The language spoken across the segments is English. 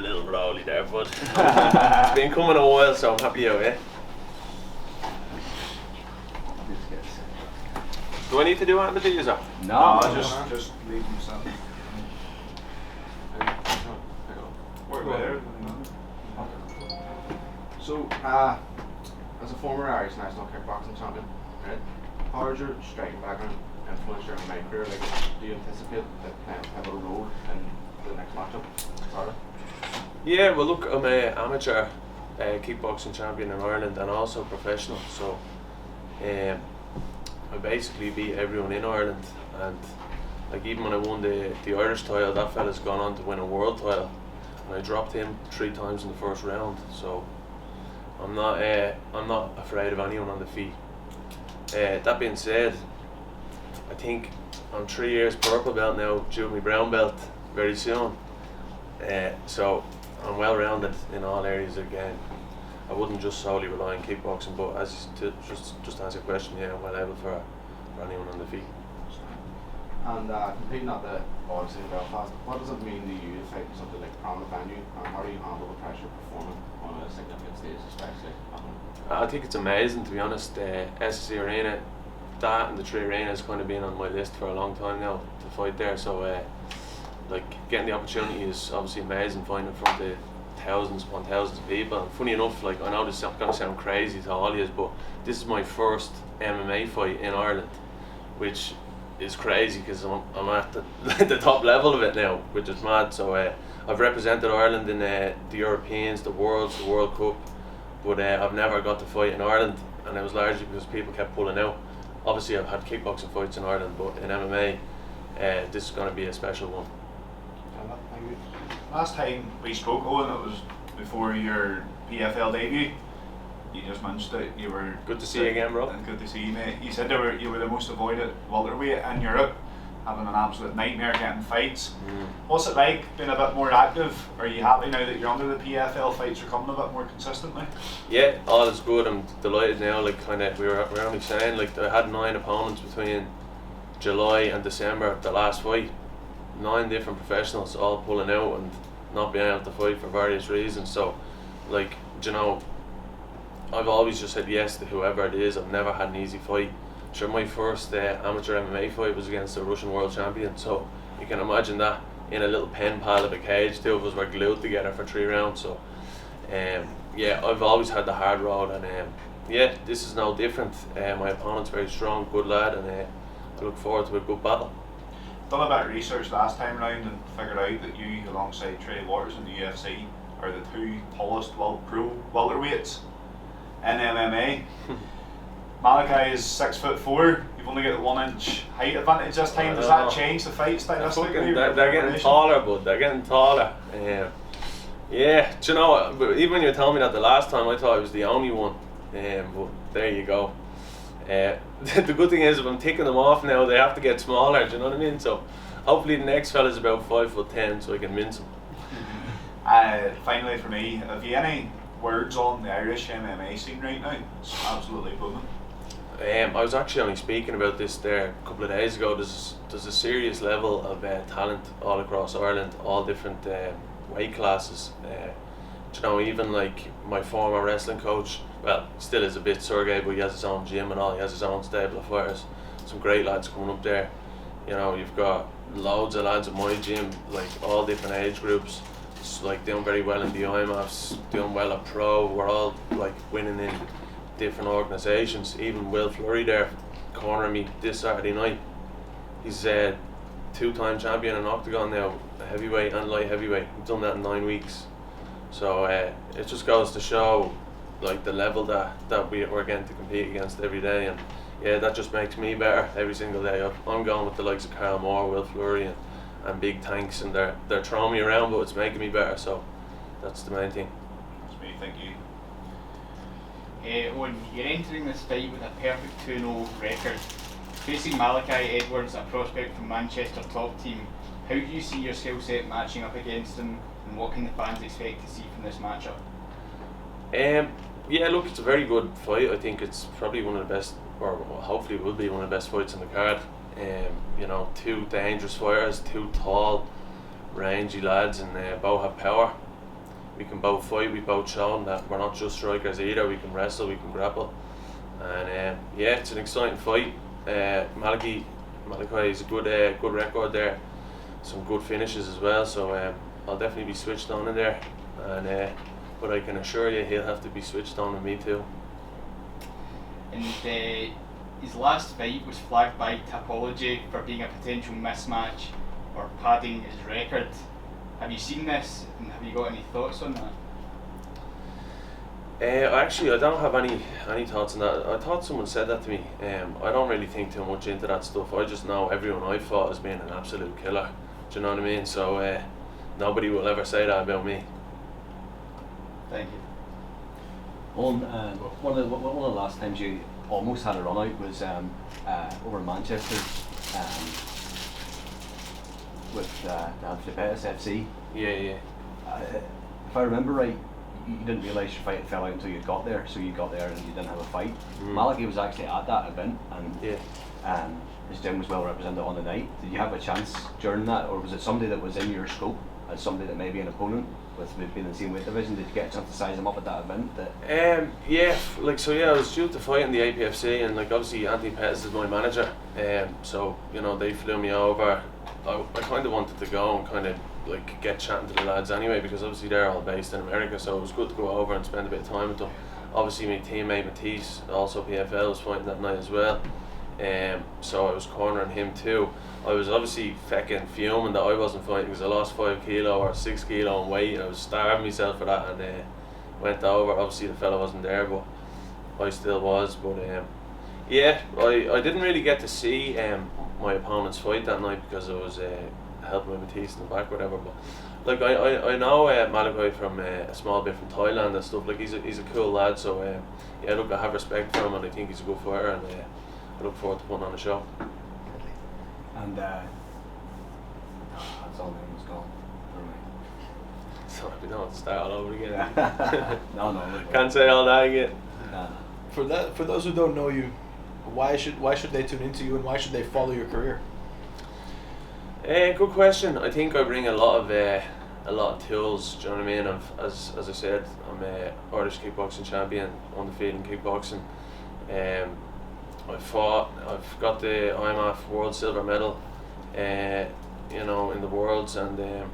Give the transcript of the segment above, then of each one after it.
little rolly there, but it's been coming a while, so I'm happy out, eh? Do I need to do anything to the user? No, just leave them yourself. So, as a former Irish national kickboxing champion, right? How has your striking background influenced your MMA career? Like, do you anticipate that playing a pivotal role in the next matchup? Sorry. Yeah, well look, I'm an amateur kickboxing champion in Ireland and also professional, so I basically beat everyone in Ireland, and like even when I won the Irish title, that fella's gone on to win a world title, and I dropped him 3 times in the first round, so I'm not afraid of anyone on the feet. That being said, I think I'm 3 years purple belt now, due my brown belt very soon. So I'm well rounded in all areas again. I wouldn't just solely rely on kickboxing, but just to answer your question, yeah, I'm well able for anyone on the feet. And competing at the Odyssey in Belfast, what does it mean to you to fight in something like a prominent venue, and how do you handle the pressure of performing on a significant stage, especially at home? I think it's amazing, to be honest. SSE Arena, that and the 3 Arena has kind of been on my list for a long time now to fight there. So, like getting the opportunity is obviously amazing. Fighting in front of thousands upon thousands of people. And funny enough, like I know this is going to sound crazy to all of you, but this is my first MMA fight in Ireland, which is crazy because I'm at the top level of it now, which is mad. So I've represented Ireland in the Europeans, the Worlds, the World Cup, but I've never got to fight in Ireland, and it was largely because people kept pulling out. Obviously I've had kickboxing fights in Ireland, but in MMA this is going to be a special one. Last time we spoke, Owen, it was before your PFL debut. You just mentioned that you were... Good to see you again, bro. Good to see you, mate. You said you were the most avoided welterweight in Europe, having an absolute nightmare getting fights. What's it like being a bit more active? Are you happy now that you're under the PFL, fights are coming a bit more consistently? Yeah, all is good. I'm delighted now. Like kind of, we were only saying, like I had 9 opponents between July and December, the last fight. 9 different professionals all pulling out and not being able to fight for various reasons. So, like, you know, I've always just said yes to whoever it is. I've never had an easy fight. Sure, my first amateur MMA fight was against the Russian world champion, so you can imagine that in a little pen pal of a cage. 2 of us were glued together for 3 rounds. So yeah, I've always had the hard road, and yeah, this is no different. My opponent's very strong, good lad, and I look forward to a good battle. Done a bit of research last time round and figured out that you, alongside Trey Waters in the UFC, are the 2 tallest pro welterweights in MMA. Malichi is 6'4". You've only got a 1 inch height advantage this time. Does that change the fight stylistically? They're getting taller, bud. They're getting taller. Yeah, do you know, even when you were telling me that the last time, I thought I was the only one. But there you go. The good thing is, if I'm taking them off now, they have to get smaller. Do you know what I mean? So hopefully the next fella's about 5'10", so I can mince him. Finally, for me, have you any words on the Irish MMA scene right now? It's absolutely booming. I was actually only speaking about this there a couple of days ago. There's a serious level of talent all across Ireland, all different weight classes. You know, even like my former wrestling coach, well, still is a bit Sergey, but he has his own gym and all. He has his own stable of fighters. Some great lads coming up there. You know, you've got loads of lads at my gym, like all different age groups. It's like doing very well in the IMAFs, doing well at pro. We're all like winning in different organisations. Even Will Fleury there, cornering me this Saturday night. He's a 2-time champion in Octagon now, heavyweight and light heavyweight. He's done that in 9 weeks. So it just goes to show like the level that we're getting to compete against every day, and yeah, that just makes me better every single day. I'm going with the likes of Carl Moore, Will Fleury and big tanks, and they're throwing me around, but it's making me better, so that's the main thing. That's me, thank you. Owen, you're entering this fight with a perfect 2-0 record. Facing Malichi Edwards, a prospect from Manchester top team, how do you see your skill set matching up against him, and what can the fans expect to see from this matchup? Yeah, look, it's a very good fight. I think it's probably one of the best, or hopefully will be one of the best fights in the card. You know, 2 dangerous fighters, 2 tall, rangy lads, and both have power. we can both fight. We've both shown that we're not just strikers either. We can wrestle, we can grapple, and yeah, it's an exciting fight. Malichi is a good record there, some good finishes as well. So I'll definitely be switched on in there, and but I can assure you he'll have to be switched on with me too. And his last fight was flagged by Tapology for being a potential mismatch or padding his record. Have you seen this, and have you got any thoughts on that? Actually, I don't have any thoughts on that. I thought someone said that to me. I don't really think too much into that stuff. I just know everyone I fought has been an absolute killer. Do you know what I mean? So nobody will ever say that about me. Thank you. One of the last times you almost had a run out was over in Manchester with the Belfast FC. Yeah. If I remember right, you didn't realise your fight fell out until you got there, so you got there and you didn't have a fight. Malichi was actually at that event, and his gym was well represented on the night. Did you have a chance during that, or was it somebody that was in your scope as somebody that may be an opponent with being in the same weight division? Did you get a chance to size him up at that event? I was due to fight in the APFC, and obviously Anthony Pettis is my manager, so they flew me over. I kind of wanted to go and kind of get chatting to the lads anyway, because obviously they're all based in America, so it was good to go over and spend a bit of time with them. Obviously my teammate Matisse, also PFL, was fighting that night as well, so I was cornering him too. I was obviously fecking fuming that I wasn't fighting because I lost 5 kilo or 6 kilo in weight. I was starving myself for that, and went over. Obviously the fella wasn't there, but I still was. But I didn't really get to see my opponent's fight that night because I was helping with Matisse in the back, whatever. But I know Malichi from a small bit from Thailand and stuff. He's a cool lad. So I have respect for him, and I think he's a good fighter, and I look forward to putting on a show. And that's all name was gone. So we don't have to start all over again. No. Can't say all that again. For those who don't know you, why should they tune into you, and why should they follow your career? Good question. I think I bring a lot of tools. Do you know what I mean? As I said, I'm a Irish kickboxing champion, undefeated in kickboxing. I've got the IMF World Silver Medal, in the Worlds, and I'm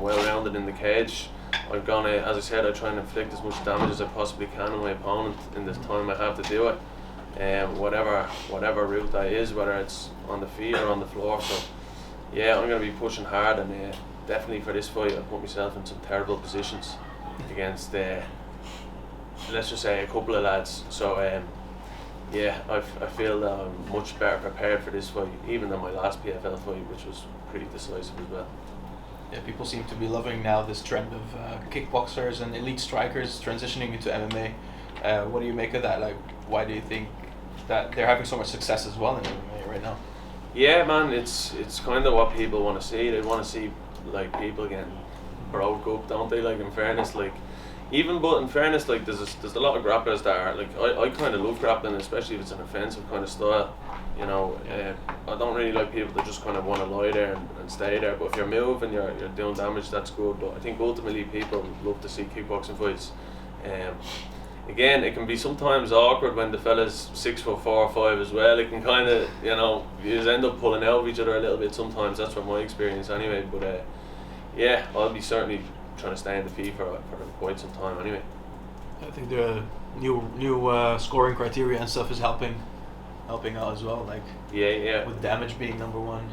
well rounded in the cage. I'm gonna, as I said, I try and inflict as much damage as I possibly can on my opponent in this time I have to do it. Whatever route that is, whether it's on the feet or on the floor. So I'm gonna be pushing hard, and definitely for this fight I put myself in some terrible positions against let's just say a couple of lads. So I feel that I'm much better prepared for this fight, even than my last PFL fight, which was pretty decisive as well. Yeah, people seem to be loving now this trend of kickboxers and elite strikers transitioning into MMA. What do you make of that? Why do you think that they're having so much success as well in MMA right now? Yeah, man, it's kind of what people want to see. They want to see people getting broke up, don't they? In fairness, in fairness, there's a lot of grapplers that are I kind of love grappling, especially if it's an offensive kind of style. I don't really like people that just kind of want to lie there and stay there. But if you're moving, you're doing damage, that's good. But I think ultimately people love to see kickboxing fights. Again, it can be sometimes awkward when the fella's 6'4" or 5 as well. It can kind of, you just end up pulling out of each other a little bit sometimes. That's from my experience anyway. But I'll be certainly trying to stay in the feet for quite some time anyway. I think the new scoring criteria and stuff is helping out as well. With damage being number one.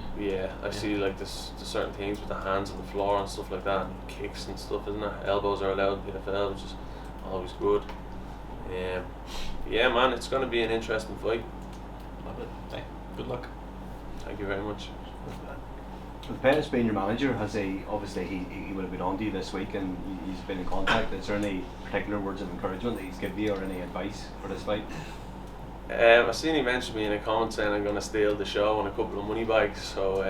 I see there's certain things with the hands on the floor and stuff like that, and kicks and stuff, isn't there? Elbows are allowed in PFL, which is always good. Man, it's going to be an interesting fight. Love it. Hey, good luck. Thank you very much. With Pettis being your manager, obviously he would have been on to you this week, and he's been in contact. Is there any particular words of encouragement that he's given you, or any advice for this fight? I seen he mentioned me in a comment saying I'm going to steal the show on a couple of money bags, so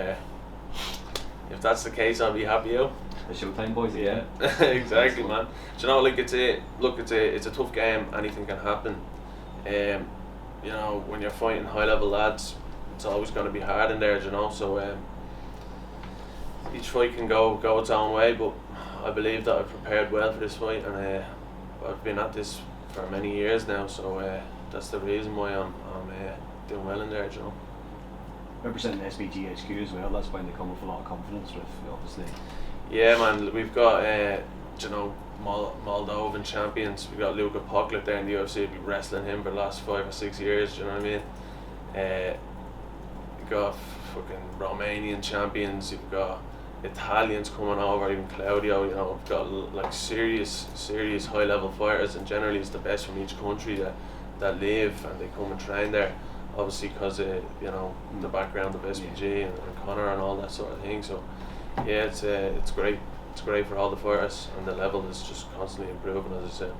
if that's the case, I'll be happy out. The Showtime boys, yeah. Exactly, man. Do you know, it's a tough game. Anything can happen. When you're fighting high level lads, it's always going to be hard in there. So each fight can go its own way. But I believe that I've prepared well for this fight, and I've been at this for many years now, so that's the reason why I'm doing well in there, you know. Representing SBG HQ as well, that's bound to come with a lot of confidence, with obviously. Yeah, man, we've got you know, Moldovan champions. We've got Luka Poklik there in the UFC. We've been wrestling him for the last 5 or 6 years. You know what I mean? We've got fucking Romanian champions. You've got Italians coming over, even Claudio. You know, we've got like serious high level fighters, and generally it's the best from each country that live and they come and train there. Obviously, because you know, the background of SPG and Connor and all that sort of thing. So yeah, it's great. It's great for all the fighters, and the level is just constantly improving, as I said.